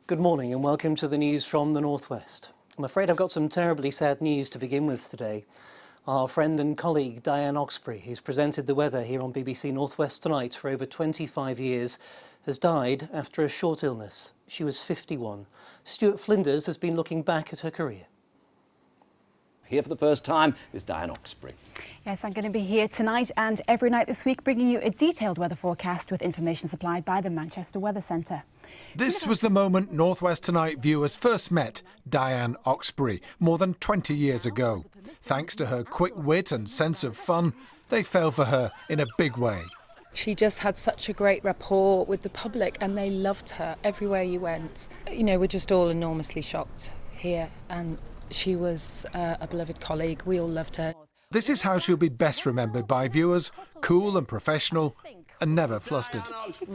Good morning and welcome to the news from the Northwest. I'm afraid I've got some terribly sad news to begin with today. Our friend and colleague Dianne Oxberry, who's presented the weather here on BBC Northwest Tonight for over 25 years, has died after a short illness. She was 51. Stuart Flinders has been looking back at her career. Here for the first time is Dianne Oxberry. Yes, I'm going to be here tonight and every night this week bringing you a detailed weather forecast with information supplied by the Manchester Weather Centre. This was the moment Northwest Tonight viewers first met Dianne Oxberry more than 20 years ago. Thanks to her quick wit and sense of fun, they fell for her in a big way. She just had such a great rapport with the public and they loved her everywhere you went. You know, we're just all enormously shocked here, and she was a beloved colleague. We all loved her. This is how she'll be best remembered by viewers, cool and professional and never flustered.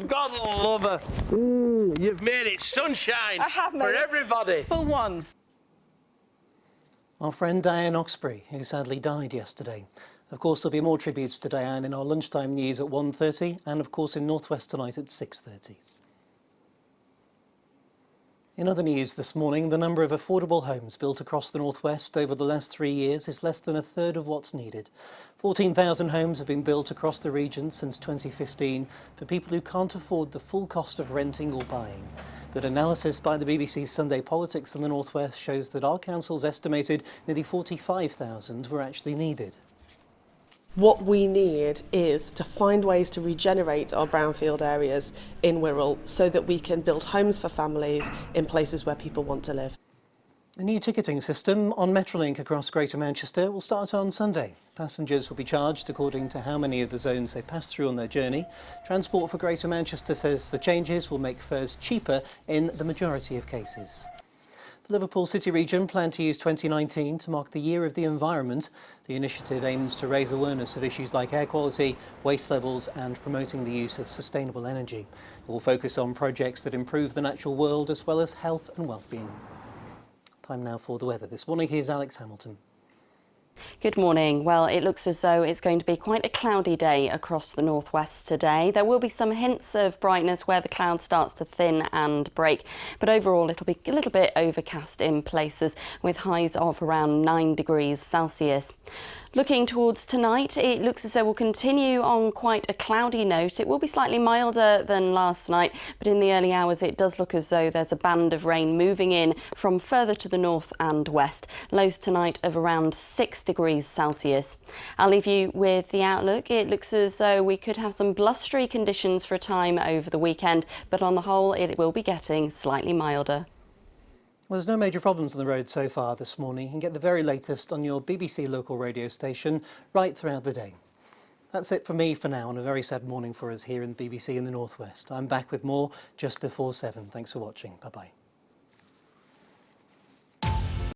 God love her. You've made it sunshine for everybody. For once. Our friend Dianne Oxberry, who sadly died yesterday. Of course, there'll be more tributes to Dianne in our lunchtime news at 1:30 and of course in Northwest Tonight at 6:30. In other news this morning, the number of affordable homes built across the Northwest over the last 3 years is less than a third of what's needed. 14,000 homes have been built across the region since 2015 for people who can't afford the full cost of renting or buying. But analysis by the BBC's Sunday Politics in the Northwest shows that our council's estimated nearly 45,000 were actually needed. What we need is to find ways to regenerate our brownfield areas in Wirral so that we can build homes for families in places where people want to live. A new ticketing system on Metrolink across Greater Manchester will start on Sunday. Passengers will be charged according to how many of the zones they pass through on their journey. Transport for Greater Manchester says the changes will make fares cheaper in the majority of cases. The Liverpool City region planned to use 2019 to mark the Year of the Environment. The initiative aims to raise awareness of issues like air quality, waste levels and promoting the use of sustainable energy. It will focus on projects that improve the natural world as well as health and well-being. Time now for the weather. This morning, here's Alex Hamilton. Good morning. Well, it looks as though it's going to be quite a cloudy day across the northwest today. There will be some hints of brightness where the cloud starts to thin and break, but overall it'll be a little bit overcast in places with highs of around 9 degrees Celsius. Looking towards tonight, it looks as though we'll continue on quite a cloudy note. It will be slightly milder than last night, but in the early hours it does look as though there's a band of rain moving in from further to the north and west. Lows tonight of around 6 degrees Celsius. I'll leave you with the outlook. It looks as though we could have some blustery conditions for a time over the weekend, but on the whole it will be getting slightly milder. Well, there's no major problems on the road so far this morning. You can get the very latest on your BBC local radio station right throughout the day. That's it from me for now on a very sad morning for us here in the BBC in the Northwest. I'm back with more just before 7. Thanks for watching. Bye-bye.